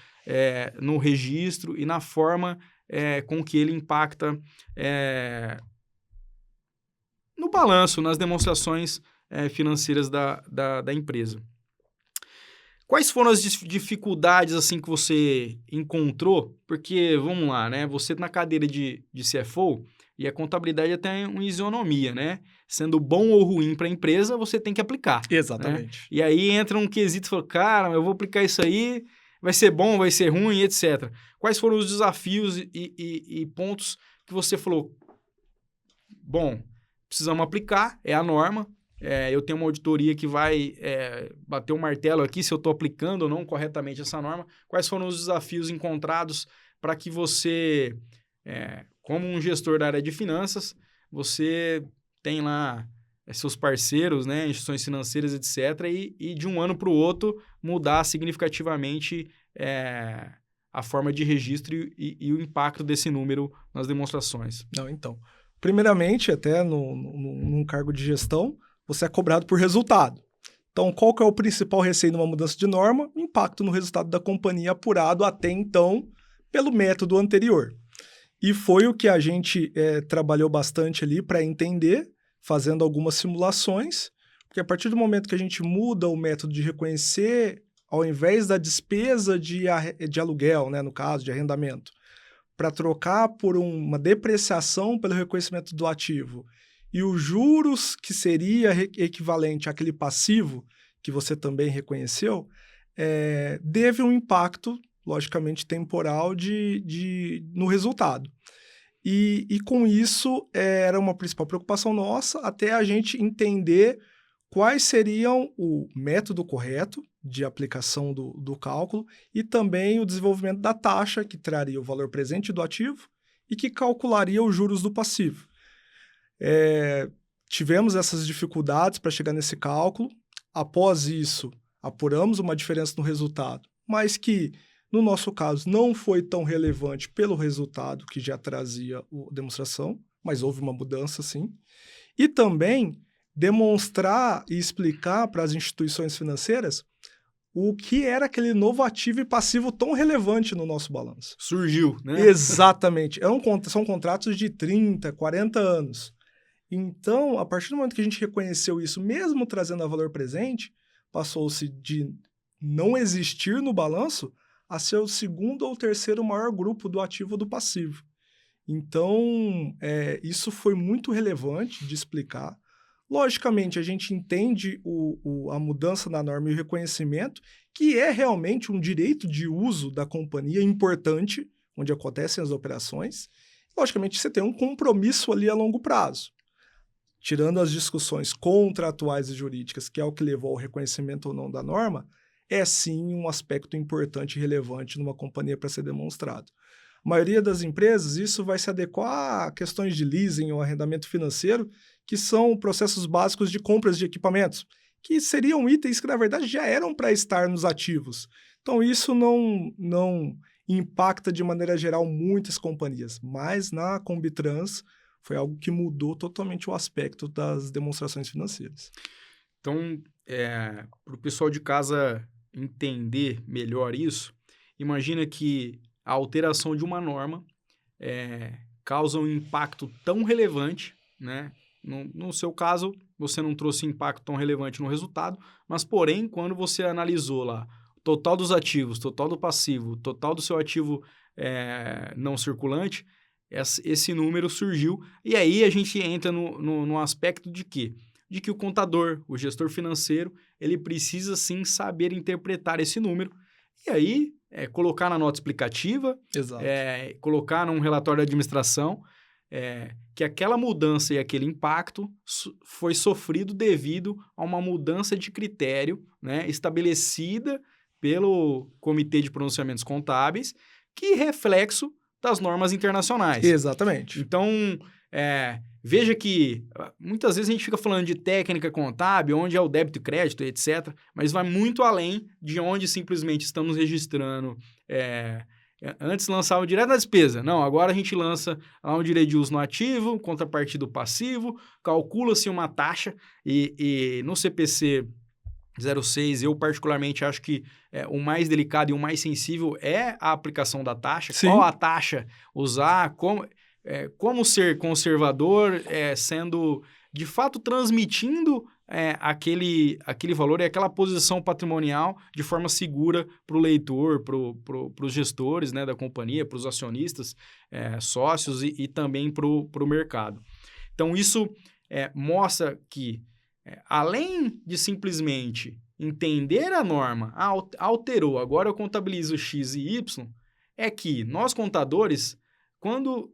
no registro e na forma com que ele impacta no balanço, nas demonstrações financeiras da empresa. Quais foram as dificuldades assim que você encontrou? Porque, vamos lá, né? Você na cadeira de CFO, e a contabilidade tem uma isonomia, né? Sendo bom ou ruim para a empresa, você tem que aplicar. Exatamente. Né? E aí entra um quesito e fala, cara, eu vou aplicar isso aí, vai ser bom, vai ser ruim, etc. Quais foram os desafios e pontos que você falou? Bom, precisamos aplicar, é a norma. Eu tenho uma auditoria que vai bater o martelo aqui se eu estou aplicando ou não corretamente essa norma. Quais foram os desafios encontrados para que você, como um gestor da área de finanças, você tem lá seus parceiros, né, instituições financeiras, etc., e de um ano para o outro mudar significativamente a forma de registro e o impacto desse número nas demonstrações? Não, então, primeiramente, até num cargo de gestão, você é cobrado por resultado. Então, qual que é o principal receio numa mudança de norma? O impacto no resultado da companhia apurado até então pelo método anterior. E foi o que a gente trabalhou bastante ali para entender, fazendo algumas simulações, porque a partir do momento que a gente muda o método de reconhecer, ao invés da despesa de aluguel, né, no caso, de arrendamento, para trocar por uma depreciação pelo reconhecimento do ativo, e os juros que seria equivalente àquele passivo que você também reconheceu, teve um impacto, logicamente, temporal no resultado. E com isso, era uma principal preocupação nossa, até a gente entender quais seriam o método correto de aplicação do cálculo e também o desenvolvimento da taxa, que traria o valor presente do ativo e que calcularia os juros do passivo. Tivemos essas dificuldades para chegar nesse cálculo. Após isso, apuramos uma diferença no resultado, mas que, no nosso caso, não foi tão relevante pelo resultado que já trazia a demonstração, mas houve uma mudança, sim. E também demonstrar e explicar para as instituições financeiras o que era aquele novo ativo e passivo tão relevante no nosso balanço. Surgiu, né? Exatamente. São contratos de 30, 40 anos. Então, a partir do momento que a gente reconheceu isso, mesmo trazendo a valor presente, passou-se de não existir no balanço a ser o segundo ou terceiro maior grupo do ativo ou do passivo. Então, isso foi muito relevante de explicar. Logicamente, a gente entende a mudança na norma e o reconhecimento, que é realmente um direito de uso da companhia importante, onde acontecem as operações. Logicamente, você tem um compromisso ali a longo prazo. Tirando as discussões contratuais e jurídicas, que é o que levou ao reconhecimento ou não da norma, é sim um aspecto importante e relevante numa companhia para ser demonstrado. A maioria das empresas, isso vai se adequar a questões de leasing ou arrendamento financeiro, que são processos básicos de compras de equipamentos, que seriam itens que, na verdade, já eram para estar nos ativos. Então, isso não impacta de maneira geral muitas companhias, mas na Combitrans foi algo que mudou totalmente o aspecto das demonstrações financeiras. Então, para o pessoal de casa entender melhor isso, imagina que a alteração de uma norma causa um impacto tão relevante, né? No seu caso, você não trouxe impacto tão relevante no resultado, mas, porém, quando você analisou lá o total dos ativos, total do passivo, total do seu ativo não circulante, esse número surgiu. E aí a gente entra no aspecto de quê? De que o contador, o gestor financeiro, ele precisa sim saber interpretar esse número. E aí, colocar na nota explicativa, colocar num relatório de administração, que aquela mudança e aquele impacto foi sofrido devido a uma mudança de critério, né, estabelecida pelo Comitê de Pronunciamentos Contábeis, que é reflexo das normas internacionais. Exatamente. Então, veja que muitas vezes a gente fica falando de técnica contábil, onde é o débito e crédito, etc., mas vai muito além de onde simplesmente estamos registrando. Antes lançava direto na despesa. Não, agora a gente lança um direito de uso no ativo, contrapartida do passivo, calcula-se uma taxa e no CPC 06, eu particularmente acho que o mais delicado e o mais sensível é a aplicação da taxa. Sim. Qual a taxa usar, como ser conservador, sendo, de fato, transmitindo aquele valor e aquela posição patrimonial de forma segura para o leitor, para os gestores, né, da companhia, para os acionistas, sócios e também para o mercado. Então, isso mostra que, além de simplesmente entender a norma, alterou, agora eu contabilizo X e Y, é que nós contadores, quando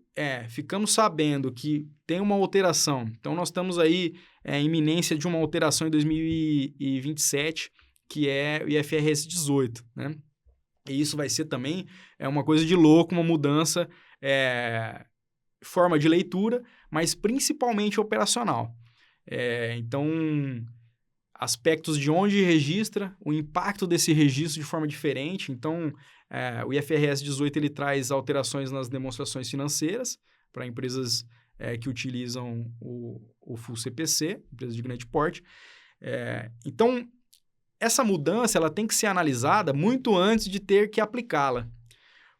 ficamos sabendo que tem uma alteração, então nós estamos aí em iminência de uma alteração em 2027, que é o IFRS 18, né? E isso vai ser também uma coisa de louco, uma mudança, forma de leitura, mas principalmente operacional. Então, aspectos de onde registra, o impacto desse registro de forma diferente. Então, o IFRS 18 ele traz alterações nas demonstrações financeiras para empresas que utilizam o Full CPC, empresas de grande porte. Então, essa mudança ela tem que ser analisada muito antes de ter que aplicá-la,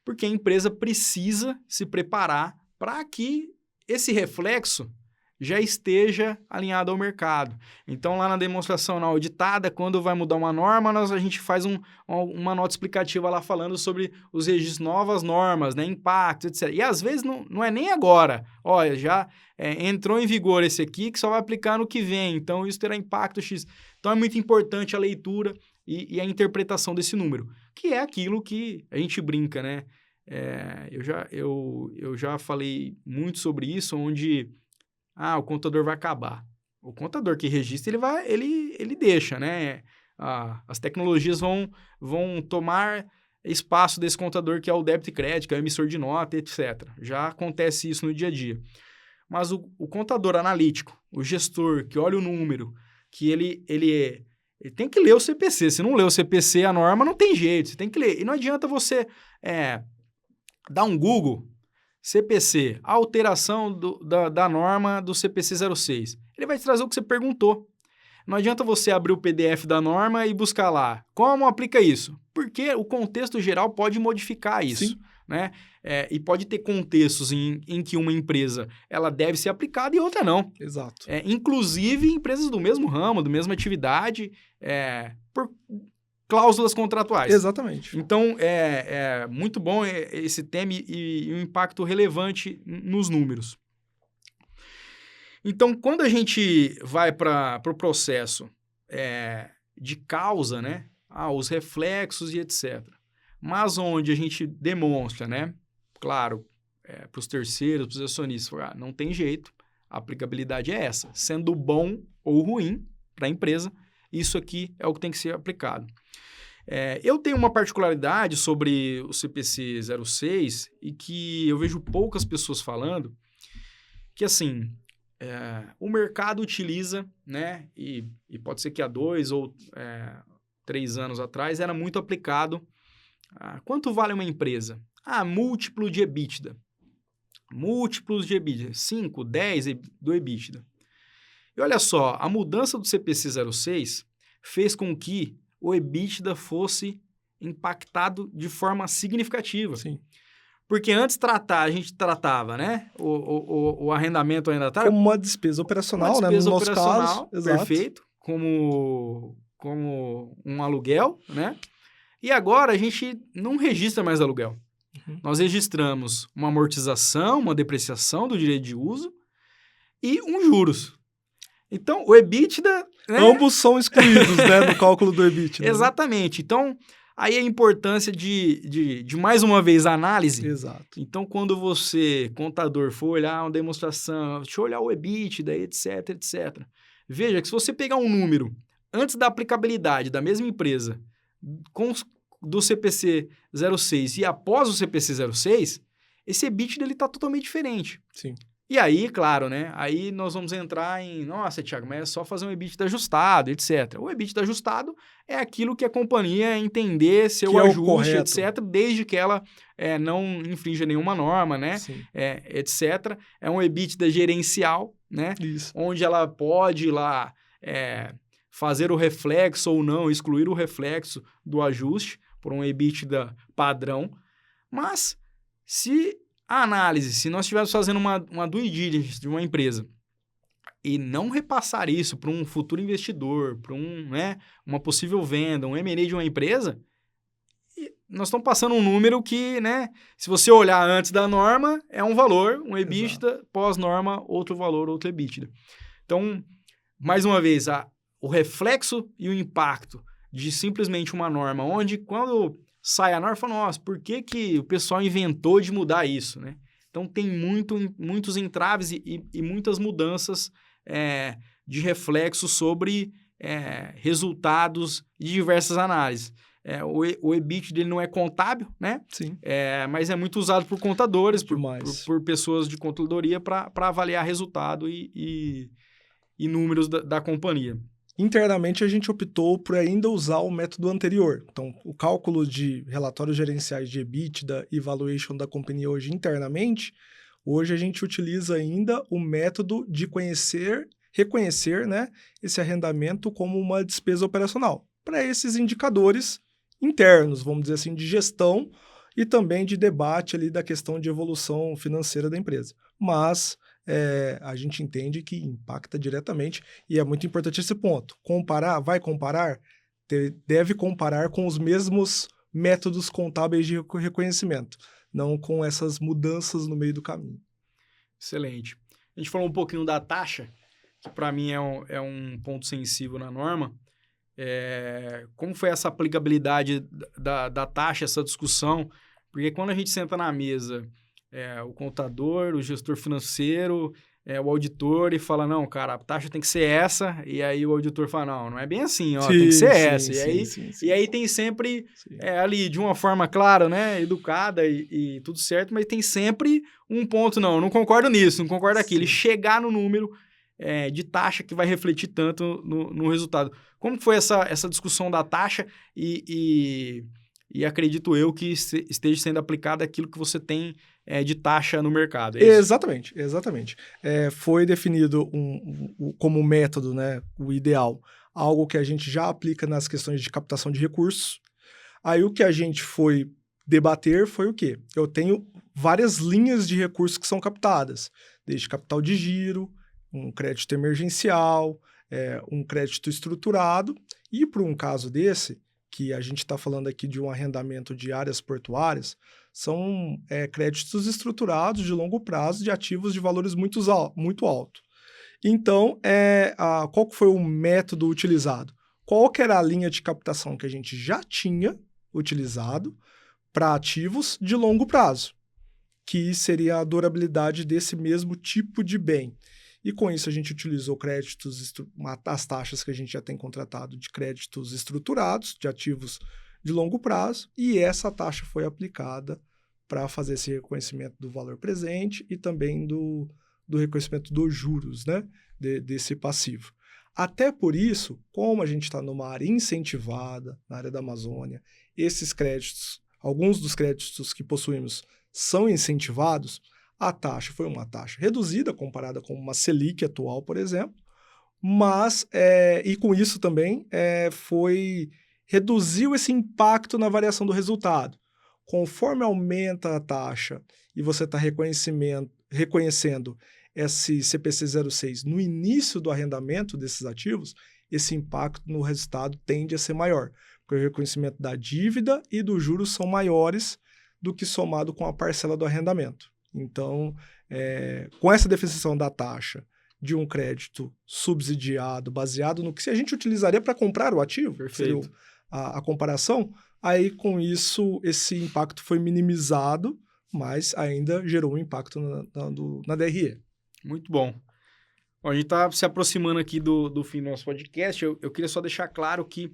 porque a empresa precisa se preparar para que esse reflexo já esteja alinhado ao mercado. Então, lá na demonstração, na auditada, quando vai mudar uma norma, a gente faz uma nota explicativa lá falando sobre os registros, novas normas, né, impactos, etc. E às vezes não é nem agora. Olha, já entrou em vigor esse aqui que só vai aplicar no que vem, então isso terá impacto X. Então, é muito importante a leitura e a interpretação desse número, que é aquilo que a gente brinca, né? Eu já falei muito sobre isso, onde o contador vai acabar. O contador que registra, ele deixa, né? As tecnologias vão tomar espaço desse contador que é o débito e crédito, que é o emissor de nota, etc. Já acontece isso no dia a dia. Mas o contador analítico, o gestor que olha o número, que ele tem que ler o CPC. Se não ler o CPC, a norma não tem jeito, você tem que ler. E não adianta você dar um Google... CPC, alteração da norma do CPC 06. Ele vai te trazer o que você perguntou. Não adianta você abrir o PDF da norma e buscar lá. Como aplica isso? Porque o contexto geral pode modificar isso. Sim. Né? E pode ter contextos em que uma empresa ela deve ser aplicada e outra não. Exato. Inclusive empresas do mesmo ramo, da mesma atividade, por cláusulas contratuais. Exatamente. Então, é muito bom esse tema e um impacto relevante nos números. Então, quando a gente vai para o processo de causa, né? Os reflexos e etc. Mas onde a gente demonstra, né? Claro, para os terceiros, para os acionistas, não tem jeito, a aplicabilidade é essa. Sendo bom ou ruim para a empresa, isso aqui é o que tem que ser aplicado. Eu tenho uma particularidade sobre o CPC 06 e que eu vejo poucas pessoas falando, que assim, o mercado utiliza, né, e pode ser que há 2 ou 3 anos atrás era muito aplicado. Quanto vale uma empresa? Múltiplo de EBITDA. Múltiplos de EBITDA, 5, 10 do EBITDA. E olha só, a mudança do CPC 06 fez com que o EBITDA fosse impactado de forma significativa. Sim. Porque antes a gente tratava, né? O arrendamento ainda estava... Como uma despesa operacional, né? No nosso caso. Perfeito. Como um aluguel, né? E agora a gente não registra mais aluguel. Uhum. Nós registramos uma amortização, uma depreciação do direito de uso e juros. Então, o EBITDA... Né? Ambos são excluídos, né, do cálculo do EBITDA. Exatamente. Então, aí a importância de mais uma vez, a análise. Exato. Então, quando você, contador, for olhar uma demonstração, deixa eu olhar o EBITDA, etc, etc. Veja que se você pegar um número antes da aplicabilidade da mesma empresa do CPC 06 e após o CPC 06, esse EBITDA está totalmente diferente. Sim. E aí, claro, né? Aí nós vamos entrar em... Nossa, Thiago, mas é só fazer um EBITDA ajustado, etc. O EBITDA ajustado é aquilo que a companhia entender seu ajuste, etc., desde que ela não infrinja nenhuma norma, né? Etc. É um EBITDA gerencial, né? Isso. Onde ela pode ir lá fazer o reflexo ou não, excluir o reflexo do ajuste por um EBITDA padrão. Mas, se nós estivermos fazendo uma due diligence de uma empresa e não repassar isso para um futuro investidor, para uma possível venda, um M&A de uma empresa, nós estamos passando um número que, né, se você olhar antes da norma, é um valor, um EBITDA, pós-norma, outro valor, outro EBITDA. Então, mais uma vez, o reflexo e o impacto de simplesmente uma norma, onde quando sai a norma, fala, nossa, por que o pessoal inventou de mudar isso, né? Então, tem muitos entraves e muitas mudanças de reflexo sobre resultados de diversas análises. O EBIT dele não é contábil, né? Sim. Mas é muito usado por contadores, por pessoas de controladoria para avaliar resultado e números da companhia. Internamente, a gente optou por ainda usar o método anterior. Então, o cálculo de relatórios gerenciais de EBITDA e valuation da companhia hoje internamente, hoje a gente utiliza ainda o método de reconhecer, né, esse arrendamento como uma despesa operacional. Para esses indicadores internos, vamos dizer assim, de gestão e também de debate ali da questão de evolução financeira da empresa. Mas a gente entende que impacta diretamente e é muito importante esse ponto. Deve comparar com os mesmos métodos contábeis de reconhecimento, não com essas mudanças no meio do caminho. Excelente. A gente falou um pouquinho da taxa, que para mim é um ponto sensível na norma. Como foi essa aplicabilidade da taxa, essa discussão? Porque quando a gente senta na mesa, o contador, o gestor financeiro, o auditor e fala, não, cara, a taxa tem que ser essa, e aí o auditor fala, não é bem assim, ó, tem que ser essa. E aí tem sempre ali, de uma forma clara, né, educada e tudo certo, mas tem sempre um ponto, não concordo nisso, não concordo aquilo, e chegar no número de taxa que vai refletir tanto no resultado. Como foi essa discussão da taxa e acredito eu que esteja sendo aplicado aquilo que você tem de taxa no mercado, é isso? Exatamente. Foi definido como método, né, o ideal, algo que a gente já aplica nas questões de captação de recursos. Aí o que a gente foi debater foi o quê? Eu tenho várias linhas de recursos que são captadas, desde capital de giro, um crédito emergencial, um crédito estruturado, e para um caso desse, que a gente está falando aqui de um arrendamento de áreas portuárias, são créditos estruturados de longo prazo de ativos de valores muito alto. Então, qual que foi o método utilizado? Qual que era a linha de captação que a gente já tinha utilizado para ativos de longo prazo, que seria a durabilidade desse mesmo tipo de bem. E com isso a gente utilizou as taxas que a gente já tem contratado de créditos estruturados, de ativos de longo prazo, e essa taxa foi aplicada para fazer esse reconhecimento do valor presente e também do reconhecimento dos juros, né, desse passivo. Até por isso, como a gente está numa área incentivada, na área da Amazônia, esses créditos, alguns dos créditos que possuímos são incentivados, a taxa foi uma taxa reduzida comparada com uma Selic atual, por exemplo, mas, e com isso também, reduziu esse impacto na variação do resultado. Conforme aumenta a taxa e você está reconhecendo esse CPC 06 no início do arrendamento desses ativos, esse impacto no resultado tende a ser maior, porque o reconhecimento da dívida e dos juros são maiores do que somado com a parcela do arrendamento. Então, com essa definição da taxa de um crédito subsidiado, baseado no que a gente utilizaria para comprar o ativo, perfeito, seria a comparação, aí com isso esse impacto foi minimizado, mas ainda gerou um impacto na DRE. Muito bom. Bom, a gente está se aproximando aqui do fim do nosso podcast. Eu queria só deixar claro que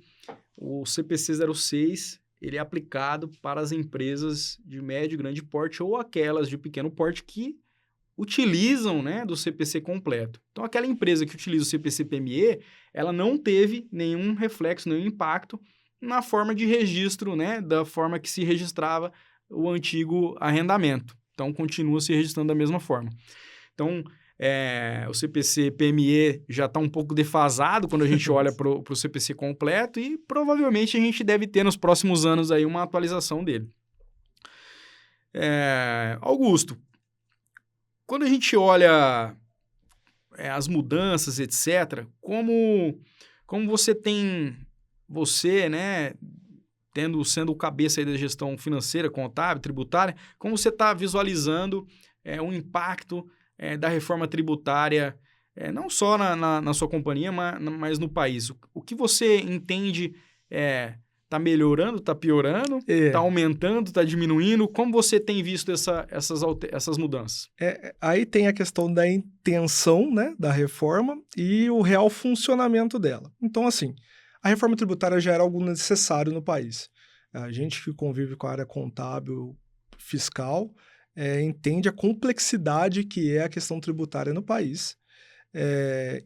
o CPC 06 ele é aplicado para as empresas de médio e grande porte ou aquelas de pequeno porte que utilizam, né, do CPC completo. Então, aquela empresa que utiliza o CPC PME, ela não teve nenhum reflexo, nenhum impacto na forma de registro, né, da forma que se registrava o antigo arrendamento. Então, continua se registrando da mesma forma. Então, o CPC PME já está um pouco defasado quando a gente olha para o CPC completo e provavelmente a gente deve ter nos próximos anos aí uma atualização dele. Augusto, quando a gente olha as mudanças, etc., como você, né, sendo o cabeça aí da gestão financeira, contábil, tributária, como você está visualizando o impacto da reforma tributária, não só na sua companhia, mas no país? O que você entende está melhorando, está piorando, está aumentando, está diminuindo? Como você tem visto essas mudanças? Aí tem a questão da intenção, né, da reforma e o real funcionamento dela. Então, assim, a reforma tributária já era algo necessário no país. A gente que convive com a área contábil, fiscal, entende a complexidade que é a questão tributária no país.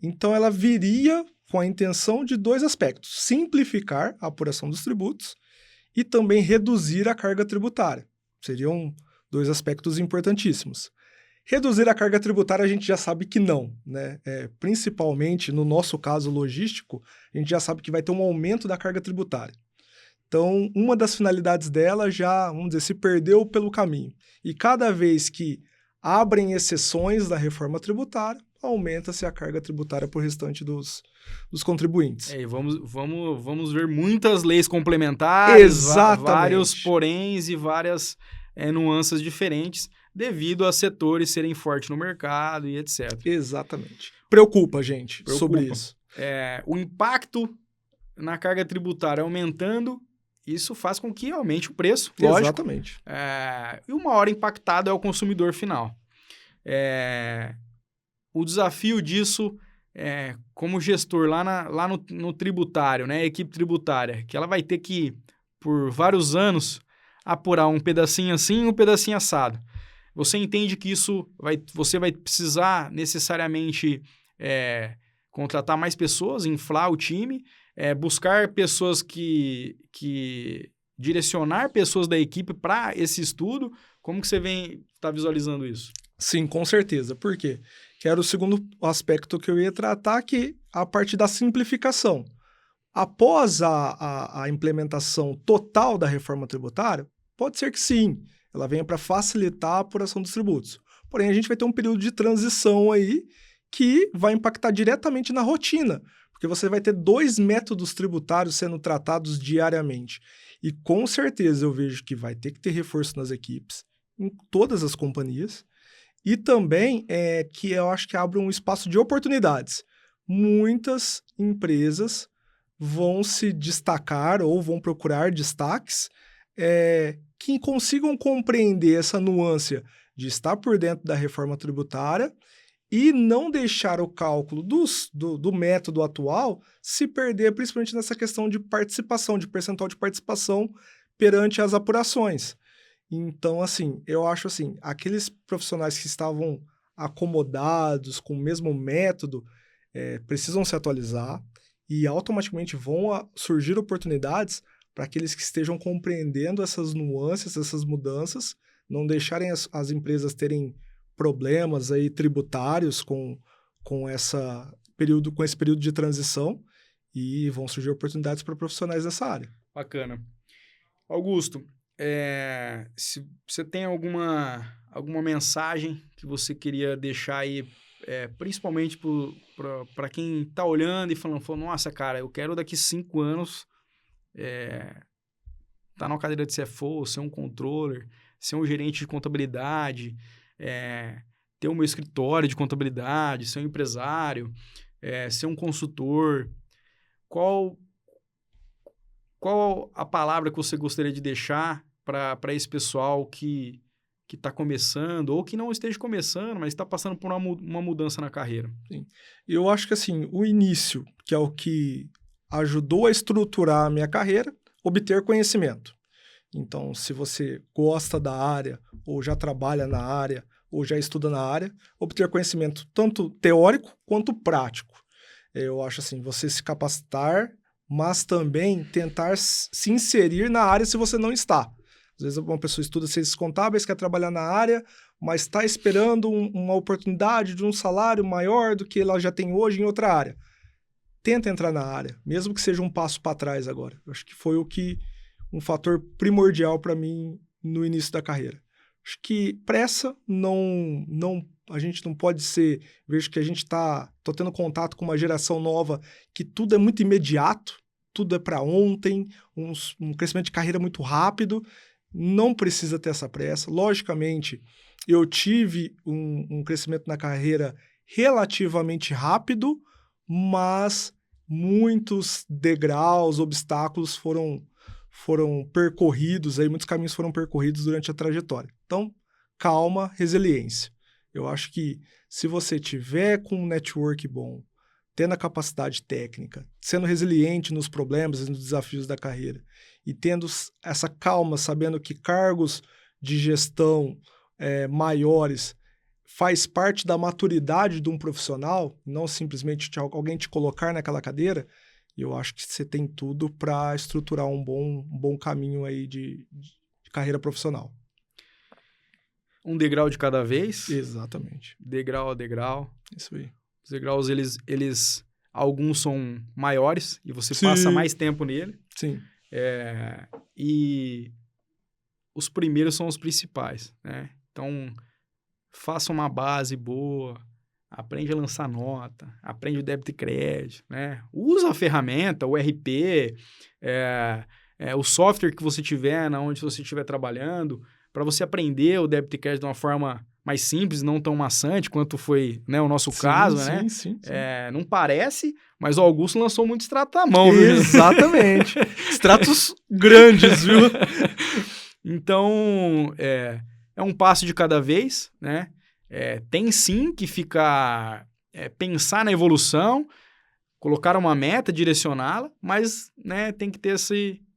Então, ela viria com a intenção de 2 aspectos: simplificar a apuração dos tributos e também reduzir a carga tributária. Seriam 2 aspectos importantíssimos. Reduzir a carga tributária a gente já sabe que não, né? Principalmente no nosso caso logístico, a gente já sabe que vai ter um aumento da carga tributária. Então, uma das finalidades dela já, vamos dizer, se perdeu pelo caminho. E cada vez que abrem exceções da reforma tributária, aumenta-se a carga tributária por restante dos contribuintes. E vamos ver muitas leis complementares, vários poréns e várias nuances diferentes, devido a setores serem fortes no mercado e etc. Exatamente. Preocupa a gente sobre isso. O impacto na carga tributária aumentando, isso faz com que aumente o preço, lógico. Exatamente. E o maior impactado é o consumidor final. O desafio disso, como gestor lá no tributário, né, equipe tributária, que ela vai ter que, por vários anos, apurar um pedacinho assim e um pedacinho assado. Você entende que você vai precisar necessariamente contratar mais pessoas, inflar o time, buscar pessoas direcionar pessoas da equipe para esse estudo? Como que você está visualizando isso? Sim, com certeza. Por quê? Que era o segundo aspecto que eu ia tratar, que a parte da simplificação. Após a implementação total da reforma tributária, pode ser que sim, ela venha para facilitar a apuração dos tributos. Porém, a gente vai ter um período de transição aí que vai impactar diretamente na rotina, porque você vai ter 2 métodos tributários sendo tratados diariamente. E com certeza eu vejo que vai ter que ter reforço nas equipes, em todas as companhias, e também que eu acho que abre um espaço de oportunidades. Muitas empresas vão se destacar ou vão procurar destaques que consigam compreender essa nuance de estar por dentro da reforma tributária e não deixar o cálculo do método atual se perder, principalmente nessa questão de participação, de percentual de participação perante as apurações. Então, assim, eu acho assim, aqueles profissionais que estavam acomodados com o mesmo método precisam se atualizar e automaticamente vão surgir oportunidades para aqueles que estejam compreendendo essas nuances, essas mudanças, não deixarem as empresas terem problemas aí tributários com esse período de transição, e vão surgir oportunidades para profissionais dessa área. Bacana. Augusto, se você tem alguma mensagem que você queria deixar aí, principalmente para quem está olhando e falando, nossa, cara, eu quero daqui 5 anos tá na cadeira de CFO, ser um controller, ser um gerente de contabilidade, ter o meu escritório de contabilidade, ser um empresário, ser um consultor. Qual a palavra que você gostaria de deixar para esse pessoal que está começando, ou que não esteja começando, mas está passando por uma mudança na carreira? Sim. Eu acho que assim, o início, que é o que ajudou a estruturar a minha carreira, obter conhecimento. Então, se você gosta da área, ou já trabalha na área, ou já estuda na área, obter conhecimento tanto teórico quanto prático. Eu acho assim, você se capacitar, mas também tentar se inserir na área se você não está. Às vezes uma pessoa estuda ciências contábeis, quer trabalhar na área, mas está esperando uma oportunidade de um salário maior do que ela já tem hoje em outra área. Tenta entrar na área, mesmo que seja um passo para trás agora. Eu acho que foi um fator primordial para mim no início da carreira. Acho que pressa não pode ser... Vejo que a gente tô tendo contato com uma geração nova que tudo é muito imediato, tudo é para ontem, um crescimento de carreira muito rápido, não precisa ter essa pressa. Logicamente, eu tive um crescimento na carreira relativamente rápido, mas muitos degraus, obstáculos foram percorridos, aí muitos caminhos foram percorridos durante a trajetória. Então, calma, resiliência. Eu acho que se você tiver com um network bom, tendo a capacidade técnica, sendo resiliente nos problemas e nos desafios da carreira, e tendo essa calma, sabendo que cargos de gestão maiores faz parte da maturidade de um profissional, não simplesmente alguém te colocar naquela cadeira, eu acho que você tem tudo para estruturar um bom caminho aí de carreira profissional. Um degrau de cada vez. Exatamente. Degrau a degrau. Isso aí. Os degraus, eles alguns são maiores e você Sim. passa mais tempo nele. Sim. E os primeiros são os principais, né? Então, faça uma base boa, aprende a lançar nota, aprende o débito e crédito, né? Usa a ferramenta, o RP, o software que você tiver, onde você estiver trabalhando, para você aprender o débito e crédito de uma forma mais simples, não tão maçante quanto foi, né, o nosso caso, né? Sim. Não parece, mas o Augusto lançou muito extrato à mão, viu? Exatamente. Extratos grandes, viu? Então, é um passo de cada vez, né? Tem sim que pensar na evolução, colocar uma meta, direcioná-la, mas, né, tem que ter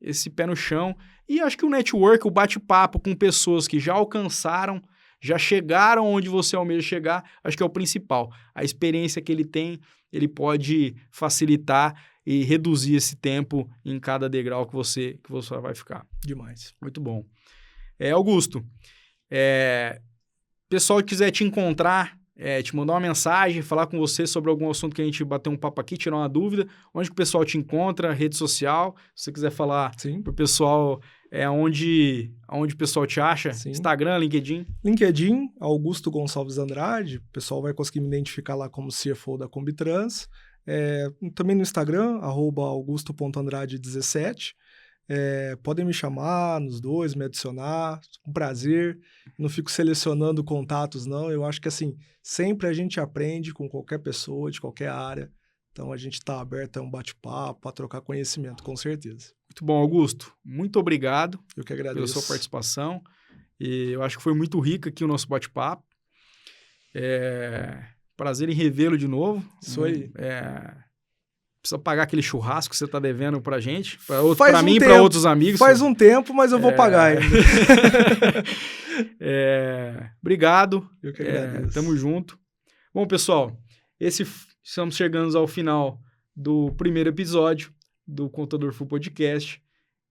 esse pé no chão. E acho que o network, o bate-papo com pessoas que já alcançaram, já chegaram onde você almeja chegar, acho que é o principal. A experiência que ele tem, ele pode facilitar e reduzir esse tempo em cada degrau que você vai ficar. Demais. Muito bom. Augusto, pessoal que quiser te encontrar, te mandar uma mensagem, falar com você sobre algum assunto que a gente bateu um papo aqui, tirar uma dúvida, onde que o pessoal te encontra, rede social, se você quiser falar pro pessoal, onde o pessoal te acha, Sim. Instagram, LinkedIn? LinkedIn, Augusto Gonçalves Andrade, o pessoal vai conseguir me identificar lá como CFO da Combitrans, também no Instagram, @augusto.andrade17, podem me chamar nos dois, me adicionar, um prazer, não fico selecionando contatos não, eu acho que assim, sempre a gente aprende com qualquer pessoa, de qualquer área, então a gente está aberto a um bate-papo, a trocar conhecimento, com certeza. Muito bom, Augusto, muito obrigado. Eu que agradeço. Pela sua participação, e eu acho que foi muito rico aqui o nosso bate-papo, prazer em revê-lo de novo. Isso aí. Precisa pagar aquele churrasco que você está devendo pra gente, para mim e para outros amigos. Faz um tempo, mas eu vou pagar ainda. Obrigado. Eu que agradeço. Tamo junto. Bom, pessoal, estamos chegando ao final do primeiro episódio do Contador Full Podcast.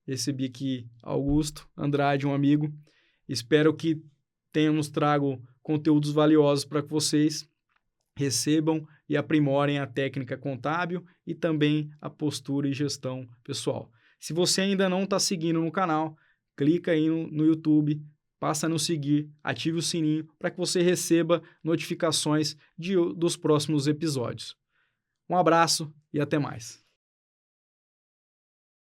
Recebi aqui Augusto Andrade, um amigo. Espero que tenhamos trago conteúdos valiosos para que vocês recebam e aprimorem a técnica contábil e também a postura e gestão pessoal. Se você ainda não está seguindo no canal, clica aí no YouTube, passa a nos seguir, ative o sininho para que você receba notificações dos próximos episódios. Um abraço e até mais.